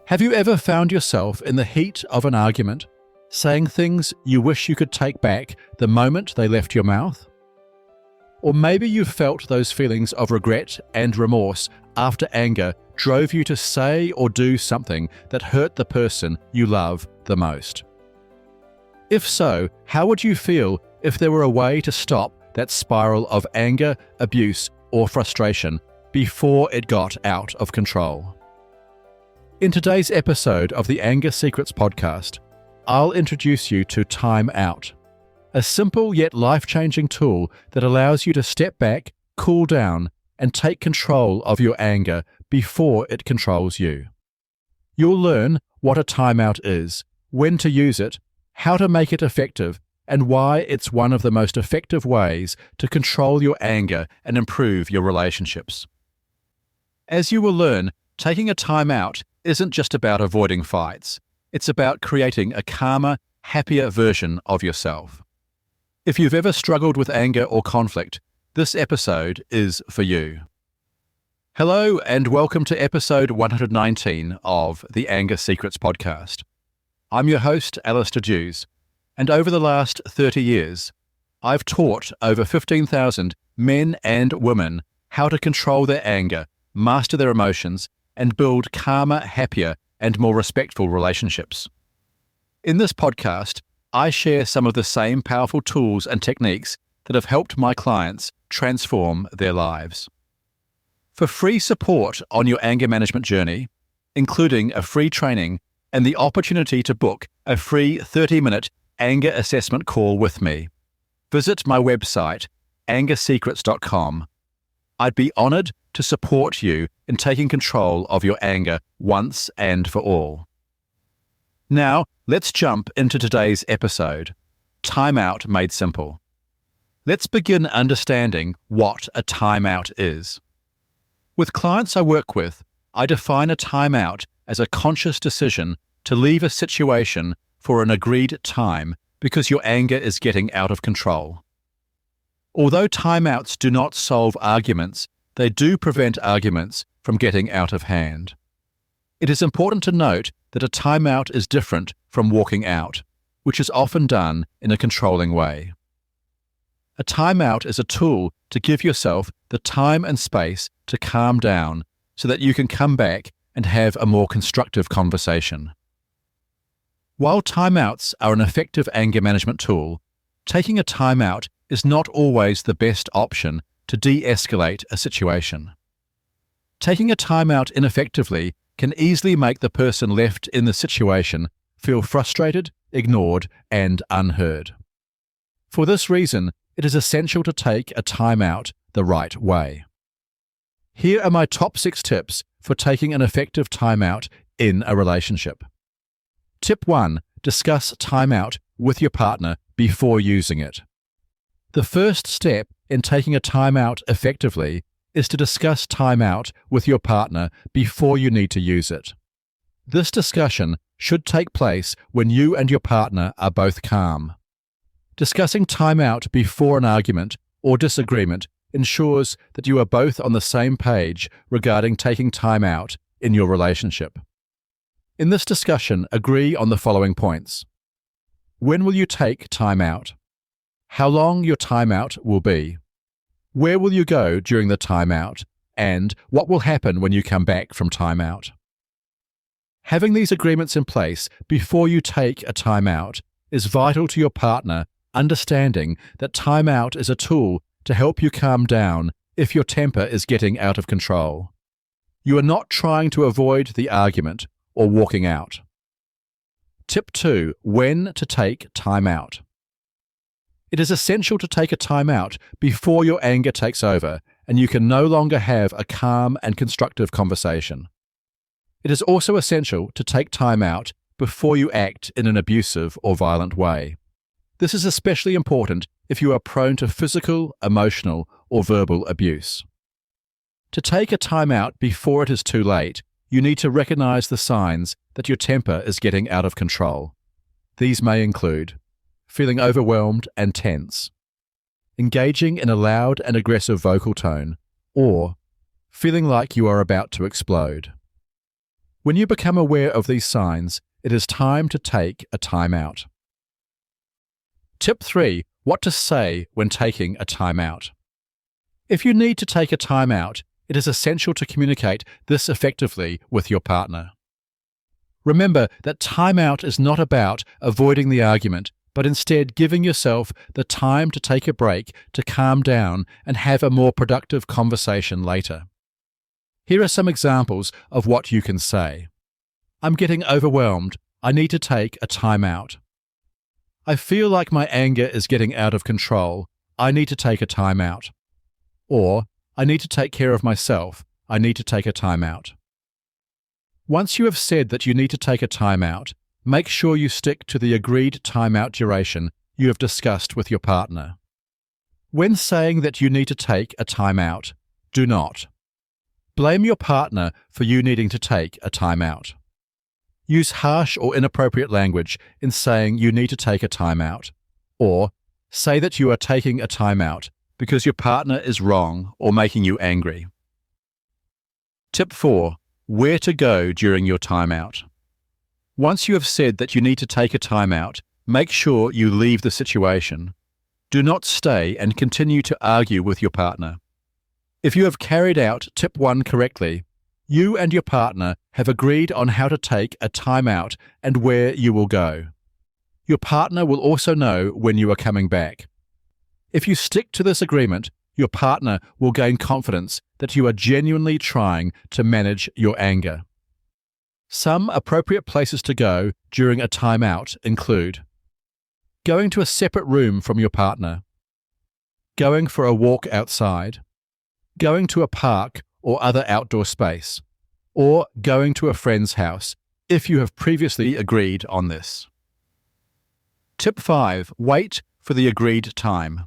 Have you ever found yourself in the heat of an argument, saying things you wish you could take back the moment they left your mouth? Or maybe you've felt those feelings of regret and remorse after anger drove you to say or do something that hurt the person you love the most. If so, how would you feel if there were a way to stop that spiral of anger, abuse, or frustration before it got out of control? In today's episode of the Anger Secrets podcast, I'll introduce you to Time Out, a simple yet life-changing tool that allows you to step back, cool down, and take control of your anger before it controls you. You'll learn what a timeout is, when to use it, how to make it effective, and why it's one of the most effective ways to control your anger and improve your relationships. As you will learn, taking a timeout isn't just about avoiding fights. It's about creating a calmer, happier version of yourself. If you've ever struggled with anger or conflict, this episode is for you. Hello and welcome to episode 119 of the Anger Secrets podcast. I'm your host, Alastair Duhs, and over the last 30 years, I've taught over 15,000 men and women how to control their anger, master their emotions, and build calmer, happier, and more respectful relationships. In this podcast, I share some of the same powerful tools and techniques that have helped my clients transform their lives. For free support on your anger management journey, including a free training and the opportunity to book a free 30-minute anger assessment call with me, visit my website, angersecrets.com. I'd be honored to support you in taking control of your anger once and for all. Now, let's jump into today's episode, Timeout Made Simple. Let's begin understanding what a timeout is. With clients I work with, I define a timeout as a conscious decision to leave a situation for an agreed time because your anger is getting out of control. Although timeouts do not solve arguments, they do prevent arguments from getting out of hand. It is important to note that a timeout is different from walking out, which is often done in a controlling way. A timeout is a tool to give yourself the time and space to calm down so that you can come back and have a more constructive conversation. While timeouts are an effective anger management tool, taking a timeout is not always the best option to de-escalate a situation. Taking a timeout ineffectively can easily make the person left in the situation feel frustrated, ignored, and unheard. For this reason, it is essential to take a timeout the right way. Here are my top 6 tips for taking an effective timeout in a relationship. Tip 1. Discuss timeout with your partner before using it. The first step in taking a timeout effectively is to discuss timeout with your partner before you need to use it. This discussion should take place when you and your partner are both calm. Discussing timeout before an argument or disagreement ensures that you are both on the same page regarding taking time out in your relationship. In this discussion, agree on the following points. When will you take time out? How long your timeout will be? Where will you go during the timeout? And what will happen when you come back from timeout? Having these agreements in place before you take a timeout is vital to your partner understanding that timeout is a tool to help you calm down if your temper is getting out of control. You are not trying to avoid the argument or walking out. Tip 2. When to take time out. It is essential to take a time out before your anger takes over and you can no longer have a calm and constructive conversation. It is also essential to take time out before you act in an abusive or violent way. This is especially important if you are prone to physical, emotional, or verbal abuse. To take a time out before it is too late, you need to recognize the signs that your temper is getting out of control. These may include feeling overwhelmed and tense, engaging in a loud and aggressive vocal tone, or feeling like you are about to explode. When you become aware of these signs, it is time to take a timeout. Tip 3. What to say when taking a timeout. If you need to take a timeout, it is essential to communicate this effectively with your partner. Remember that timeout is not about avoiding the argument, but instead giving yourself the time to take a break, to calm down, and have a more productive conversation later. Here are some examples of what you can say. I'm getting overwhelmed. I need to take a timeout. I feel like my anger is getting out of control. I need to take a timeout. Or, I need to take care of myself. I need to take a timeout. Once you have said that you need to take a timeout, make sure you stick to the agreed timeout duration you have discussed with your partner. When saying that you need to take a timeout, do not blame your partner for you needing to take a timeout. Use harsh or inappropriate language in saying you need to take a timeout, or say that you are taking a timeout because your partner is wrong or making you angry. Tip 4. Where to go during your timeout. Once you have said that you need to take a timeout, make sure you leave the situation. Do not stay and continue to argue with your partner. If you have carried out tip 1 correctly, you and your partner have agreed on how to take a timeout and where you will go. Your partner will also know when you are coming back. If you stick to this agreement, your partner will gain confidence that you are genuinely trying to manage your anger. Some appropriate places to go during a timeout include going to a separate room from your partner, going for a walk outside, going to a park or other outdoor space, or going to a friend's house if you have previously agreed on this. Tip 5. Wait for the agreed time.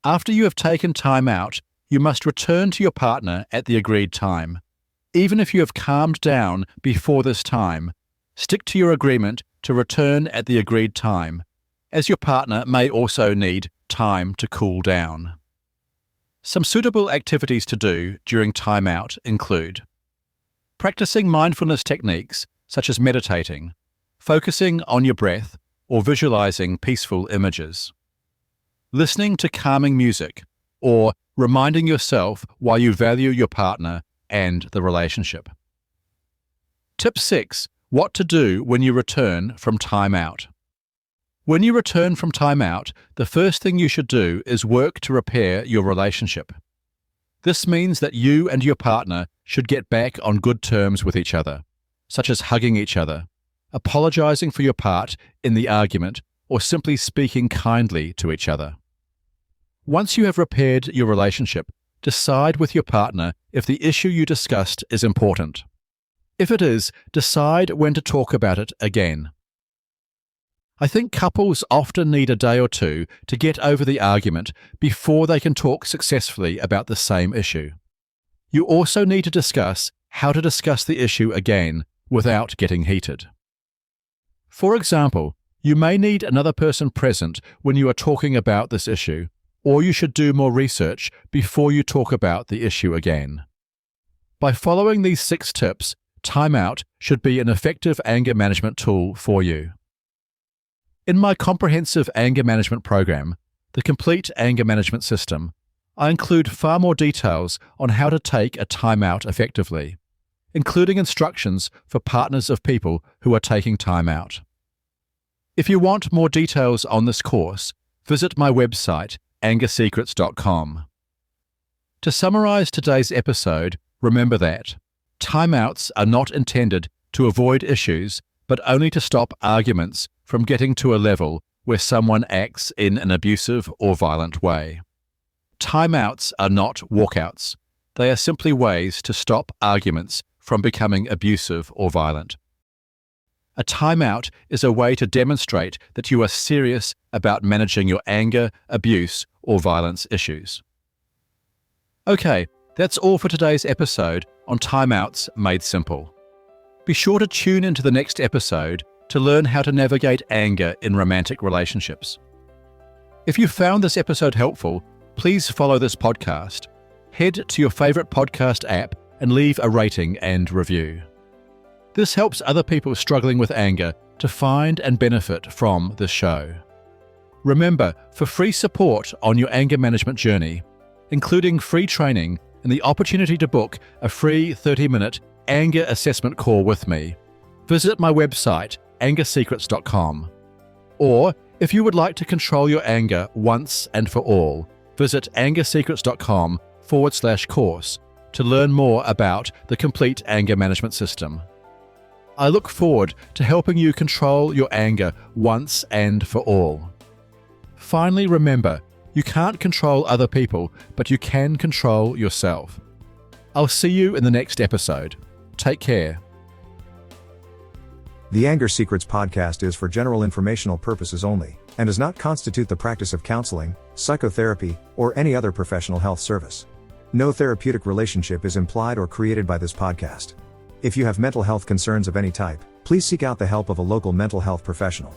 After you have taken time out, you must return to your partner at the agreed time. Even if you have calmed down before this time, stick to your agreement to return at the agreed time, as your partner may also need time to cool down. Some suitable activities to do during timeout include practicing mindfulness techniques such as meditating, focusing on your breath, or visualizing peaceful images, listening to calming music, or reminding yourself why you value your partner and the relationship. Tip 6. What to do when you return from timeout. When you return from timeout, the first thing you should do is work to repair your relationship. This means that you and your partner should get back on good terms with each other, such as hugging each other, apologizing for your part in the argument, or simply speaking kindly to each other. Once you have repaired your relationship, decide with your partner if the issue you discussed is important. If it is, decide when to talk about it again. I think couples often need a day or two to get over the argument before they can talk successfully about the same issue. You also need to discuss how to discuss the issue again without getting heated. For example, you may need another person present when you are talking about this issue, or you should do more research before you talk about the issue again. By following these 6 tips, timeout should be an effective anger management tool for you. In my comprehensive anger management program, the Complete Anger Management System, I include far more details on how to take a timeout effectively, including instructions for partners of people who are taking time out. If you want more details on this course, visit my website, angersecrets.com. To summarize today's episode, remember that timeouts are not intended to avoid issues, but only to stop arguments from getting to a level where someone acts in an abusive or violent way. Timeouts are not walkouts. They are simply ways to stop arguments from becoming abusive or violent. A timeout is a way to demonstrate that you are serious about managing your anger, abuse, or violence issues. Okay, that's all for today's episode on Timeouts Made Simple. Be sure to tune into the next episode to learn how to navigate anger in romantic relationships. If you found this episode helpful, please follow this podcast. Head to your favorite podcast app and leave a rating and review. This helps other people struggling with anger to find and benefit from this show. Remember, for free support on your anger management journey, including free training and the opportunity to book a free 30-minute anger assessment call with me, visit my website, angersecrets.com. Or, if you would like to control your anger once and for all, visit angersecrets.com/course to learn more about the complete anger management system. I look forward to helping you control your anger once and for all. Finally, remember, you can't control other people, but you can control yourself. I'll see you in the next episode. Take care. The Anger Secrets podcast is for general informational purposes only, and does not constitute the practice of counseling, psychotherapy, or any other professional health service. No therapeutic relationship is implied or created by this podcast. If you have mental health concerns of any type, please seek out the help of a local mental health professional.